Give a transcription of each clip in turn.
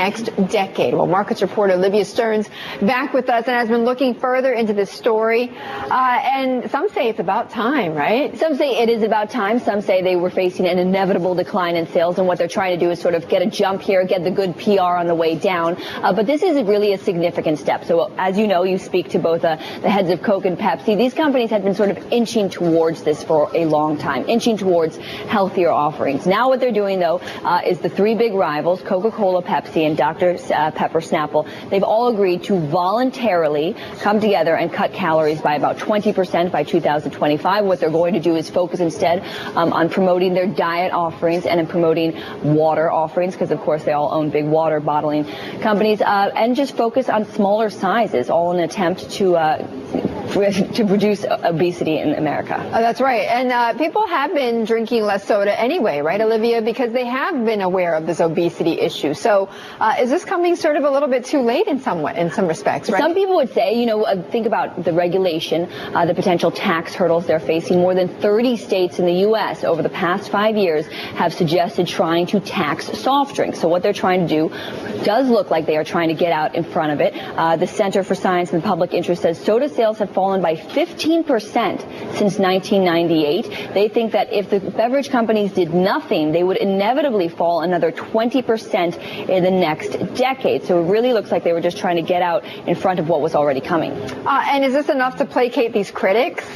next decade. Well, markets reporter Olivia Stearns back with us and has been looking further into this story. And some say it's about time, right? Some say it is about time. Some say they were facing an inevitable decline in sales, and what they're trying to do is sort of get a jump here, get the good PR on the way down. But this is really a significant step. So as you know, you speak to both the heads of Coke and Pepsi. These companies have been sort of inching towards this for a long time, inching towards healthier offerings. Now what they're doing, though, is the three big rivals, Coca-Cola, Pepsi, and Dr. Pepper Snapple, they've all agreed to voluntarily come together and cut calories by about 20% by 2025. What they're going to do is focus instead on promoting their diet offerings and in promoting water offerings, because of course they all own big water bottling companies, and just focus on smaller sizes, all in an attempt to reduce obesity in America. That's right. And people have been drinking less soda anyway, right, Olivia, because they have been aware of this obesity issue. So is this coming sort of a little bit too late in some respects, right? Some people would say, think about the regulation, the potential tax hurdles they're facing. More than 30 states in the U.S. over the past 5 years have suggested trying to tax soft drinks. So what they're trying to do does look like they are trying to get out in front of it. The Center for Science and Public Interest says soda sales have fallen by 15% since 1998. They think that if the beverage companies did nothing, they would inevitably fall another 20% in the next decade. So it really looks like they were just trying to get out in front of what was already coming. And is this enough to placate these critics?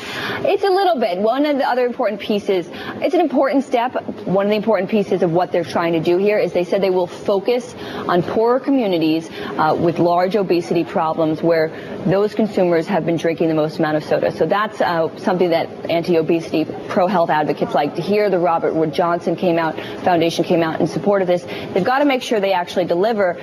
It's a little bit. One of the other important pieces, it's an important step. One of the important pieces of what they're trying to do here is they said they will focus on poorer communities with large obesity problems where those consumers have been drinking the most amount of soda. So that's something that anti-obesity, pro-health advocates like to hear. The Robert Wood Johnson Foundation came out in support of this. They've got to make sure they actually deliver.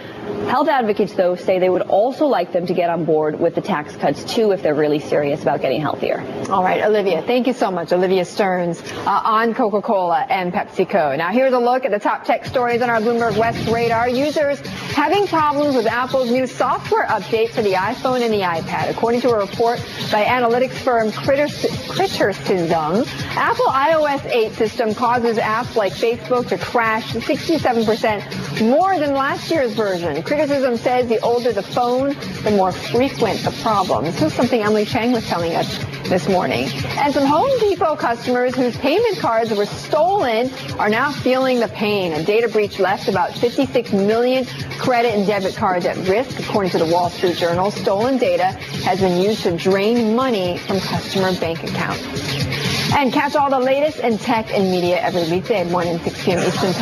Health advocates, though, say they would also like them to get on board with the tax cuts, too, if they're really serious about getting healthier. All right, Olivia, thank you so much. Olivia Stearns on Coca-Cola and PepsiCo. Now, here's a look at the top tech stories on our Bloomberg West radar. Users having problems with Apple's new software update for the iPhone and the iPad. According to a report by analytics firm Criticism, Apple iOS 8 system causes apps like Facebook to crash 67% more than last year's version. Criticism says the older the phone, the more frequent the problem. This is something Emily Chang was telling us this morning. And some Home Depot customers whose payment cards were stolen are now feeling the pain. A data breach left about 56 million credit and debit cards at risk, according to the Wall Street Journal. Stolen data has been used to drain money from customer bank accounts. And catch all the latest in tech and media every weekday at 1 and 6 p.m. Eastern Time.